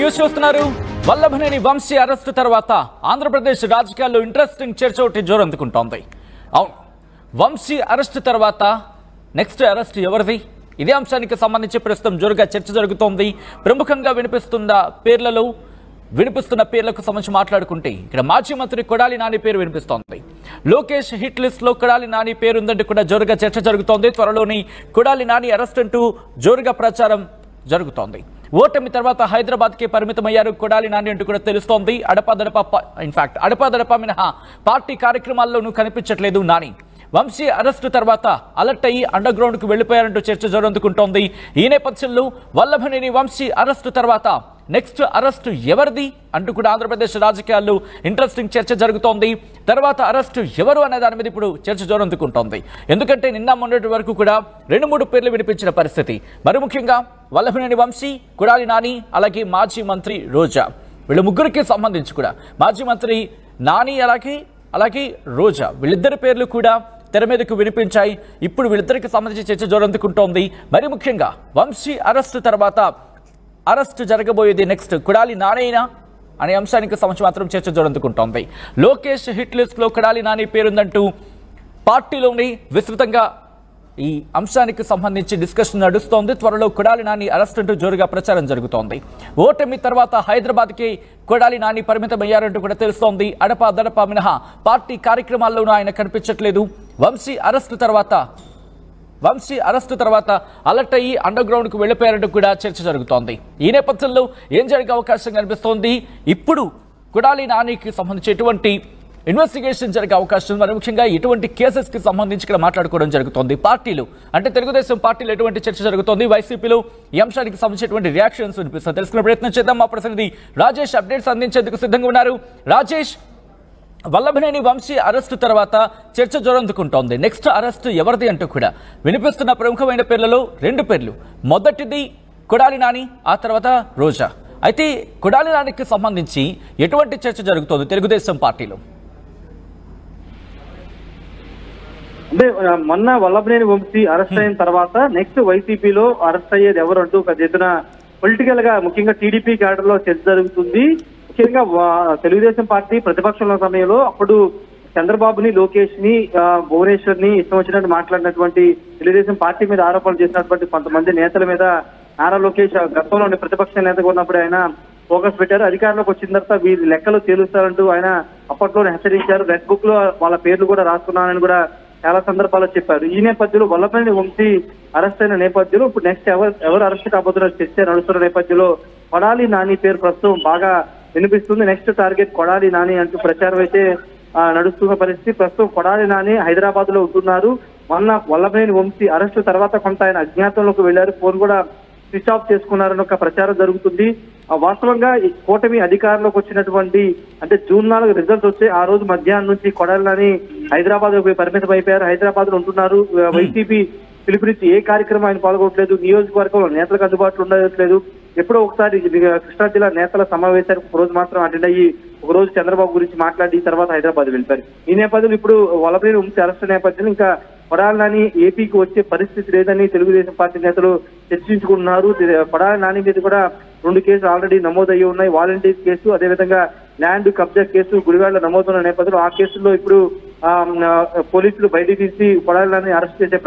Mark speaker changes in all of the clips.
Speaker 1: News చూస్తున్నారు. Vallabhaneni Vamsi arrest తర్వాత ఆంధ్రప్రదేశ్ రాజకీయాల్లో ఇంట్రెస్టింగ్ చర్చ ఒకటి జోరందుకుంటోంది. అవును, వంశీ అరెస్టు తర్వాత నెక్స్ట్ అరెస్ట్ ఎవరిది? ఇదే అంశానికి సంబంధించి ప్రస్తుతం జోరుగా చర్చ జరుగుతోంది. ప్రముఖంగా వినిపిస్తున్న పేర్లకు సంబంధించి మాట్లాడుకుంటే ఇక్కడ మాజీ మంత్రి కొడాలి నాని పేరు వినిపిస్తోంది. లోకేష్ హిట్ లిస్ట్ లో కొడాలి నాని పేరు ఉందంటూ కూడా జోరుగా చర్చ జరుగుతోంది. త్వరలోని కొడాలి నాని అరెస్ట్ అంటూ జోరుగా ప్రచారం జరుగుతోంది. ఓటమి తర్వాత హైదరాబాద్ కి పరిమితమయ్యారు కొడాలి నాని అంటూ కూడా తెలుస్తోంది. అడపాదడపా మినహా పార్టీ కార్యక్రమాల్లోనూ కనిపించట్లేదు నాని. వంశీ అరెస్టు తర్వాత అలర్ట్ అయ్యి అండర్ గ్రౌండ్ కు వెళ్లిపోయారంటూ చర్చ జోరందుకుంటోంది. ఈ నేపథ్యంలో వల్లభనేని వంశీ అరెస్టు తర్వాత నెక్స్ట్ అరెస్టు ఎవరిది అంటూ కూడా ఆంధ్రప్రదేశ్ రాజకీయాల్లో ఇంట్రెస్టింగ్ చర్చ జరుగుతోంది. తర్వాత అరెస్టు ఎవరు అనే దాని మీద ఇప్పుడు చర్చ జోరందుకుంటోంది. ఎందుకంటే నిన్న మొన్నటి వరకు కూడా 2-3 పేర్లు వినిపించిన పరిస్థితి. మరి ముఖ్యంగా వల్లభనేని వంశీ, కొడాలి నాని, అలాగే మాజీ మంత్రి రోజా, వీళ్ళ ముగ్గురికి సంబంధించి కూడా మాజీ మంత్రి నాని అలాగే రోజా వీళ్ళిద్దరి పేర్లు కూడా తెర మీదకు వినిపించాయి. ఇప్పుడు వీళ్ళిద్దరికి సంబంధించి చర్చ జోరందుకుంటోంది. మరి ముఖ్యంగా వంశీ అరెస్టు తర్వాత అరెస్టు జరగబోయేది నెక్స్ట్ కొడాలి నానేనా అనే అంశానికి సంబంధించి మాత్రం చర్చ జోరందుకుంటోంది. లోకేష్ హిట్ లిస్ట్ లో కొడాలి నాని పేరుందంటూ పార్టీలోని విస్తృతంగా ఈ అంశానికి సంబంధించి డిస్కషన్ నడుస్తోంది. త్వరలో కొడాలి నాని అరెస్ట్ అంటూ జోరుగా ప్రచారం జరుగుతోంది. ఓటమి తర్వాత హైదరాబాద్ కి కొడాలి నాని పరిమితమయ్యారంటూ కూడా తెలుస్తోంది. అడపా మినహా పార్టీ కార్యక్రమాల్లోనూ ఆయన కనిపించట్లేదు. వంశీ అరెస్టు తర్వాత అలర్ట్ అయ్యి అండర్ గ్రౌండ్ కు వెళ్లిపోయారంటూ కూడా చర్చ జరుగుతోంది. ఈ నేపథ్యంలో ఏం జరిగే అవకాశం కనిపిస్తోంది? ఇప్పుడు కొడాలి నానికి సంబంధించి ఎటువంటి ఇన్వెస్టిగేషన్ జరిగే అవకాశం, మరి ముఖ్యంగా ఎటువంటి కేసెస్ కి సంబంధించి ఇక్కడ మాట్లాడుకోవడం జరుగుతోంది. పార్టీలు అంటే తెలుగుదేశం పార్టీలో ఎటువంటి చర్చ జరుగుతోంది, వైసీపీలో ఈ అంశానికి సంబంధించినటువంటి రియాక్షన్స్ వినిపిస్తుంది. తెలుసుకునే ప్రయత్నం చేద్దాం. మా ప్రతినిధి రాజేష్ అప్డేట్స్ అందించేందుకు సిద్ధంగా ఉన్నారు. రాజేష్, వల్లభనేని వంశీ అరెస్టు తర్వాత చర్చ జోరందుకుంటోంది. నెక్స్ట్ అరెస్టు ఎవరిది అంటూ కూడా వినిపిస్తున్న ప్రముఖమైన పేర్లలో 2 పేర్లు. మొదటిది కొడాలి నాని, ఆ తర్వాత రోజా. అయితే కొడాలి నానికి సంబంధించి ఎటువంటి చర్చ జరుగుతోంది తెలుగుదేశం పార్టీలో?
Speaker 2: అంటే మొన్న వల్లభనేని వంశీ అరెస్ట్ అయిన తర్వాత నెక్స్ట్ వైసీపీలో అరెస్ట్ అయ్యేది ఎవరు అంటూ పెద్ద ఎత్తున పొలిటికల్ గా ముఖ్యంగా టీడీపీ క్యాడర్ లో చర్చ జరుగుతుంది. ముఖ్యంగా తెలుగుదేశం పార్టీ ప్రతిపక్షంలో సమయంలో అప్పుడు చంద్రబాబుని, లోకేష్ ని, భువనేశ్వర్ ని ఇష్టం వచ్చినట్టు మాట్లాడినటువంటి తెలుగుదేశం పార్టీ మీద ఆరోపణలు చేసినటువంటి కొంతమంది నేతల మీద నారా లోకేష్ గతంలో ప్రతిపక్ష నేతగా ఉన్నప్పుడు ఆయన ఫోకస్ పెట్టారు. అధికారంలోకి వచ్చిన తర్వాత వీరి లెక్కలు తేలుస్తారంటూ ఆయన అప్పట్లోనే హెచ్చరించారు. రెడ్ బుక్ లో వాళ్ళ పేర్లు కూడా రాసుకున్నానని కూడా చాలా సందర్భాల్లో చెప్పారు. ఈ నేపథ్యంలో వల్లభనేని వంశీ అరెస్ట్ అయిన నేపథ్యంలో ఇప్పుడు నెక్స్ట్ ఎవరు అరెస్ట్ కాబోతున్నారు చర్చ నడుస్తున్న నేపథ్యంలో కొడాలి నాని పేరు ప్రస్తుతం బాగా వినిపిస్తుంది. నెక్స్ట్ టార్గెట్ కొడాలి నాని అంటూ ప్రచారం అయితే నడుస్తున్న పరిస్థితి. ప్రస్తుతం కొడాలి నాని హైదరాబాద్ లో ఉంటున్నారు. మొన్న వల్లభనేని వంశీ అరెస్టు తర్వాత కొంత ఆయన అజ్ఞాతంలోకి వెళ్లారు. ఫోన్ కూడా స్విచ్ ఆఫ్ చేసుకున్నారని ఒక ప్రచారం జరుగుతుంది. వాస్తవంగా ఈ కూటమి అధికారంలోకి వచ్చినటువంటి అంటే June 4 రిజల్ట్స్ వచ్చే ఆ రోజు మధ్యాహ్నం నుంచి కొడాలి నాని హైదరాబాద్ పరిమితం అయిపోయారు. హైదరాబాద్ లో ఉంటున్నారు. వైసీపీ పిలుపునిచ్చి ఏ కార్యక్రమం ఆయన పాల్గొనట్లేదు. నియోజకవర్గంలో నేతలకు అందుబాటులో ఉండట్లేదు. ఎప్పుడో ఒకసారి కృష్ణా జిల్లా నేతల సమావేశానికి ఒక రోజు మాత్రం అటెండ్ అయ్యి ఒక రోజు చంద్రబాబు గురించి మాట్లాడి తర్వాత హైదరాబాద్ వెళ్ళిపోయారు. ఈ నేపథ్యంలో ఇప్పుడు వల్లభనేని వంశీ అరెస్ట్ నేపథ్యంలో ఇంకా కొడాలి నాని ఏపీకి వచ్చే పరిస్థితి లేదని తెలుగుదేశం పార్టీ నేతలు చర్చించుకుంటున్నారు. కొడాలి నాని మీద కూడా 2 కేసులు ఆల్రెడీ నమోదయ్యి ఉన్నాయి. వాలంటీర్ కేసు, అదేవిధంగా ల్యాండ్ కబ్జా కేసు గుడివాడలో నమోదున్న నేపథ్యంలో ఆ కేసుల్లో ఇప్పుడు పోలీసులు బయట తీసి కొడాలి నాని అరెస్ట్ చేసే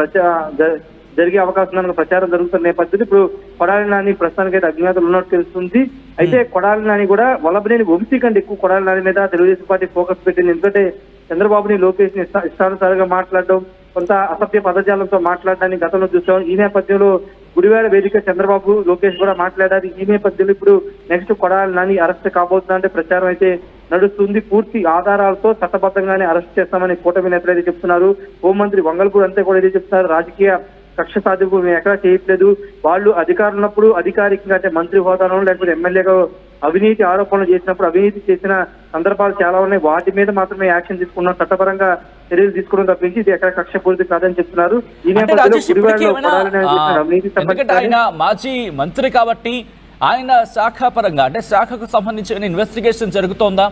Speaker 2: జరిగే అవకాశం ఉందని ప్రచారం జరుగుతున్న నేపథ్యంలో ఇప్పుడు కొడాలి నాని ప్రస్తుతానికైతే అజ్ఞాతులు ఉన్నట్టు తెలుస్తుంది. అయితే కొడాలి నాని కూడా వల్లభనేని వంశీ కంటే ఎక్కువ కొడాలి నాని మీద తెలుగుదేశం పార్టీ ఫోకస్ పెట్టింది. ఎందుకంటే చంద్రబాబుని, లోకేష్ ని ఇష్టానుసారంగా మాట్లాడడం, కొంత అసభ్య పదజాలంతో మాట్లాడడాన్ని గతంలో చూసాం. ఈ నేపథ్యంలో గుడివాడ వేదిక చంద్రబాబు, లోకేష్ కూడా మాట్లాడారు. ఈ నేపథ్యంలో ఇప్పుడు నెక్స్ట్ కొడాలి నాని అరెస్ట్ కాబోతుందంటే ప్రచారం అయితే నడుస్తుంది. పూర్తి ఆధారాలతో చట్టబద్ధంగానే అరెస్ట్ చేస్తామని కూటమి నేతలు అయితే చెప్తున్నారు. హోంమంత్రి వంగల్పూర్ అంతే కూడా ఇదే చెప్తున్నారు. రాజకీయ కక్ష సాధింపు మేము ఎక్కడా చేయట్లేదు. వాళ్ళు అధికారం ఉన్నప్పుడు అధికారికంగా అంటే మంత్రి హోదాలో లేకపోతే ఎమ్మెల్యేగా అవినీతి ఆరోపణలు చేసినప్పుడు అవినీతి చేసిన సందర్భాలు చాలా ఉన్నాయి. వాటి మీద మాత్రమే యాక్షన్ తీసుకున్నాం, చట్టపరంగా చర్యలు తీసుకోవడం తప్పించి ఇది ఎక్కడ కక్ష పూర్తి కాదని చెప్తున్నారు. ఈ
Speaker 1: నేపథ్యంలో ఆయన మాజీ మంత్రి కాబట్టి ఆయన శాఖాపరంగా అంటే శాఖకు సంబంధించిన ఇన్వెస్టిగేషన్ జరుగుతోందా?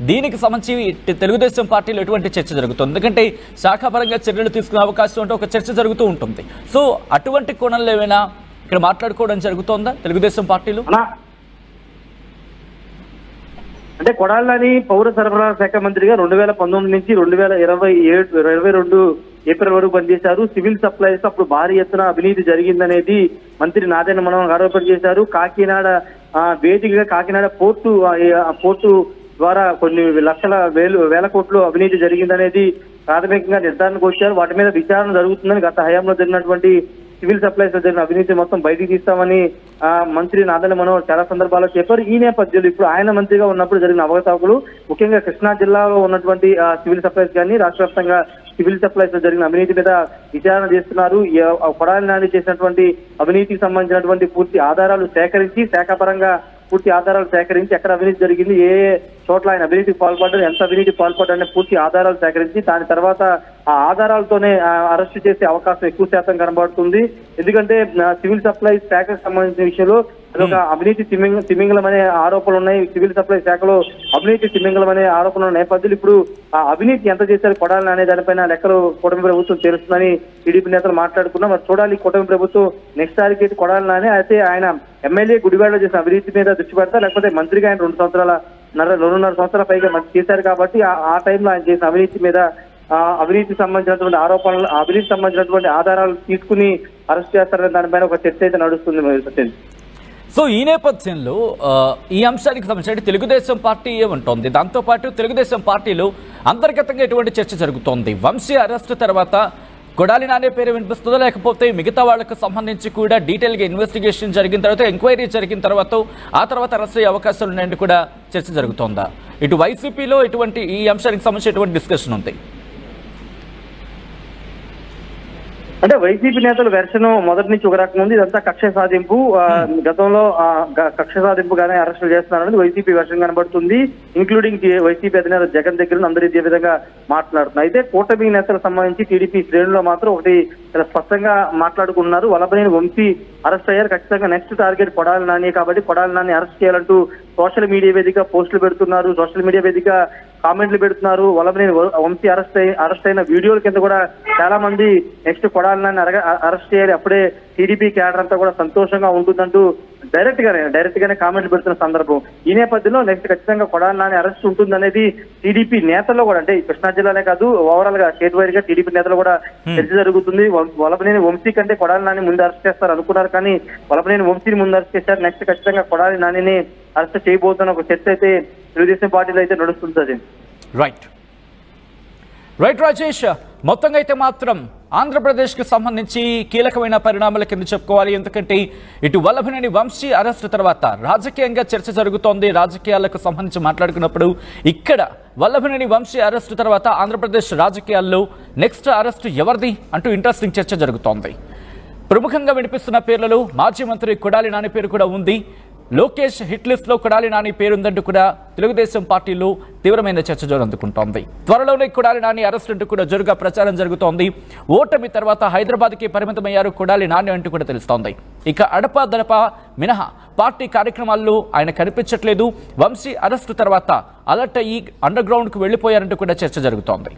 Speaker 1: దీనికి సంబంధించి తెలుగుదేశం పార్టీలో ఎటువంటి చర్చ జరుగుతుంది? ఎందుకంటే శాఖాపరంగా చర్యలు తీసుకునే అవకాశం ఉంటే ఒక చర్చ జరుగుతూ ఉంటుంది. సో అటువంటి కోణంలో ఏమైనా ఇక్కడ మాట్లాడుకోవడం జరుగుతోందా తెలుగుదేశం పార్టీలో?
Speaker 2: అంటే కొడాలి నాని పౌర సరఫరాల శాఖ మంత్రిగా 2019 నుంచి 2022 ఏప్రిల్ వరకు పనిచేశారు. సివిల్ సప్లైస్ అప్పుడు భారీ ఎత్తున అవినీతి జరిగిందనేది మంత్రి నాదెండ్ల మనోహర్ ఆరోపణ చేశారు. కాకినాడ వేదికగా కాకినాడ పోర్టు ద్వారా కొన్ని వేల కోట్లు అవినీతి జరిగిందనేది ప్రాథమికంగా నిర్ధారణకు వచ్చారు. వాటి మీద విచారణ జరుగుతుందని గత హయాంలో జరిగినటువంటి సివిల్ సప్లైస్ లో జరిగిన అవినీతి మొత్తం బయటికి తీస్తామని మంత్రి నాదెండ్ల మనోహర్ చాలా సందర్భాల్లో చెప్పారు. ఈ నేపథ్యంలో ఇప్పుడు ఆయన మంత్రిగా ఉన్నప్పుడు జరిగిన అవకతవకలు, ముఖ్యంగా కృష్ణా జిల్లాలో ఉన్నటువంటి సివిల్ సప్లైస్ కానీ రాష్ట్ర వ్యాప్తంగా సివిల్ సప్లైస్ లో జరిగిన అవినీతి మీద విచారణ చేస్తున్నారు. కొడాలి నాని చేసినటువంటి అవినీతికి సంబంధించినటువంటి పూర్తి ఆధారాలు సేకరించి, శాఖాపరంగా పూర్తి ఆధారాలు సేకరించి ఎక్కడ అవినీతి జరిగింది, ఏ చోట్ల ఆయన అవినీతికి పాల్పడ్డారు, ఎంత అవినీతి పాల్పడ్డారనే పూర్తి ఆధారాలు సేకరించి దాని తర్వాత ఆ ఆధారాలతోనే అరెస్టు చేసే అవకాశం ఎక్కువ శాతం కనబడుతుంది. ఎందుకంటే సివిల్ సప్లైస్ శాఖకు సంబంధించిన విషయంలో అదొక అవినీతి తిమింగలం అనే ఆరోపణలు ఉన్నాయి. సివిల్ సప్లై శాఖలో అవినీతి తిమింగలం అనే ఆరోపణల నేపథ్యంలో ఇప్పుడు ఆ అవినీతి ఎంత చేశారు కొడాలి అనే దానిపైన లెక్కలు కూటమి ప్రభుత్వం తెలుస్తుందని టీడీపీ నేతలు మాట్లాడుకున్నాం. మరి చూడాలి కూటమి ప్రభుత్వం నెక్స్ట్ టార్గెట్ కొడాలి నాని అయితే ఆయన ఎమ్మెల్యే గుడివాడలో చేసిన అవినీతి మీద దృష్టి పెడతారు, లేకపోతే మంత్రిగా ఆయన 2.5 సంవత్సరాల పైగా మంత్రి చేశారు కాబట్టి ఆ టైంలో ఆయన చేసిన అవినీతి మీద అవినీతికి సంబంధించినటువంటి ఆరోపణలు, అవినీతికి సంబంధించినటువంటి ఆధారాలు తీసుకుని అరెస్ట్ చేస్తారనే దానిపైన ఒక చర్చ అయితే నడుస్తుంది.
Speaker 1: సో ఈ నేపథ్యంలో ఈ అంశానికి సంబంధించి తెలుగుదేశం పార్టీ ఏమంటోంది, దాంతోపాటు తెలుగుదేశం పార్టీలో అంతర్గతంగా ఎటువంటి చర్చ జరుగుతోంది? వంశీ అరెస్ట్ తర్వాత కొడాలి నాని పేరు వినిపిస్తుందో, లేకపోతే మిగతా వాళ్లకు సంబంధించి కూడా డీటెయిల్గా ఇన్వెస్టిగేషన్ జరిగిన తర్వాత, ఎంక్వైరీ జరిగిన తర్వాత ఆ తర్వాత అరెస్ట్ అయ్యే అవకాశాలు ఉన్నాయంటే కూడా చర్చ జరుగుతోందా? ఇటు వైసీపీలో ఎటువంటి ఈ అంశానికి సంబంధించి ఎటువంటి డిస్కషన్ ఉంది?
Speaker 2: అంటే వైసీపీ నేతల వెర్షన్ మొదటి నుంచి ఒక రకం ఉంది. ఇదంతా కక్ష సాధింపు, గతంలో కక్ష సాధింపుగానే అరెస్టులు చేస్తున్నారని వైసీపీ వెర్షన్ కనబడుతుంది. ఇంక్లూడింగ్ వైసీపీ అధినేత జగన్ దగ్గర అందరూ ఇదే విధంగా మాట్లాడుతున్నారు. అయితే కూటమి నేతలకు సంబంధించి టీడీపీ శ్రేణుల్లో మాత్రం ఒకటి చాలా స్పష్టంగా మాట్లాడుకున్నారు. వల్లభనేని వంశీ అరెస్ట్ అయ్యారు, ఖచ్చితంగా నెక్స్ట్ టార్గెట్ కొడాలి నాని కాబట్టి కొడాలి నాని అరెస్ట్ చేయాలంటూ సోషల్ మీడియా వేదిక పోస్టులు పెడుతున్నారు, సోషల్ మీడియా వేదిక కామెంట్లు పెడుతున్నారు. వల్లభనేని వంశీ అరెస్ట్ అయిన వీడియోల కింద కూడా చాలా మంది నెక్స్ట్ కొడాలి నాని అరెస్ట్ చేయాలి, అప్పుడే టీడీపీ క్యాడర్ అంతా కూడా సంతోషంగా ఉంటుందంటూ డైరెక్ట్ గానే కామెంట్లు పెడుతున్న సందర్భం. ఈ నేపథ్యంలో నెక్స్ట్ ఖచ్చితంగా కొడాలి నాని అరెస్ట్ ఉంటుందనేది టీడీపీ నేతల్లో కూడా, అంటే కృష్ణా జిల్లానే కాదు ఓవరాల్ గా స్టేట్ వైడ్ గా టీడీపీ నేతలు కూడా చర్చ జరుగుతుంది. వల్లభనేని వంశీ కంటే కొడాలి నాని ముందు అరెస్ట్ చేస్తారు అనుకున్నారు, కానీ వల్లభనేని వంశీని ముందు అరెస్ట్ చేశారు. నెక్స్ట్ ఖచ్చితంగా కొడాలి నానిని అరెస్ట్ చేయబోతున్న ఒక చర్చ అయితే తెలుగుదేశం పార్టీలో అయితే నడుస్తుంది.
Speaker 1: రైట్ రాజేష్, మొత్తంగా అయితే మాత్రం ఆంధ్రప్రదేశ్కి సంబంధించి కీలకమైన పరిణామాల కింద చెప్పుకోవాలి. ఎందుకంటే ఇటు వల్లభనేని వంశీ అరెస్టు తర్వాత రాజకీయంగా చర్చ జరుగుతోంది. రాజకీయాలకు సంబంధించి మాట్లాడుకున్నప్పుడు ఇక్కడ వల్లభనేని వంశీ అరెస్టు తర్వాత ఆంధ్రప్రదేశ్ రాజకీయాల్లో నెక్స్ట్ అరెస్టు ఎవరిది అంటూ ఇంట్రెస్టింగ్ చర్చ జరుగుతోంది. ప్రముఖంగా వినిపిస్తున్న పేర్లలో మాజీ మంత్రి కొడాలి నాని పేరు కూడా ఉంది. లోకేష్ హిట్ లిస్ట్ లో కొడాలి నాని పేరుందంటూ కూడా తెలుగుదేశం పార్టీలో తీవ్రమైన చర్చ జోరందుకుంటోంది. త్వరలోనే కొడాలి నాని అరెస్ట్ అంటూ కూడా జోరుగా ప్రచారం జరుగుతోంది. ఓటమి తర్వాత హైదరాబాద్కి పరిమితమయ్యారు కొడాలి నాని అంటూ కూడా తెలుస్తోంది. ఇక అడపాదడప మినహా పార్టీ కార్యక్రమాల్లో ఆయన కనిపించట్లేదు. వంశీ అరెస్టు తర్వాత అలర్ట్ అయ్యి అండర్ గ్రౌండ్ కు వెళ్లిపోయారంటూ కూడా చర్చ జరుగుతోంది.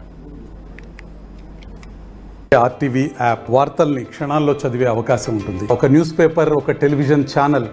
Speaker 3: ఆర్టీవీ యాప్ వార్తల్ని క్షణాల్లో చదివే అవకాశం ఉంటుంది. ఒక న్యూస్ పేపర్, ఒక టెలివిజన్ ఛానల్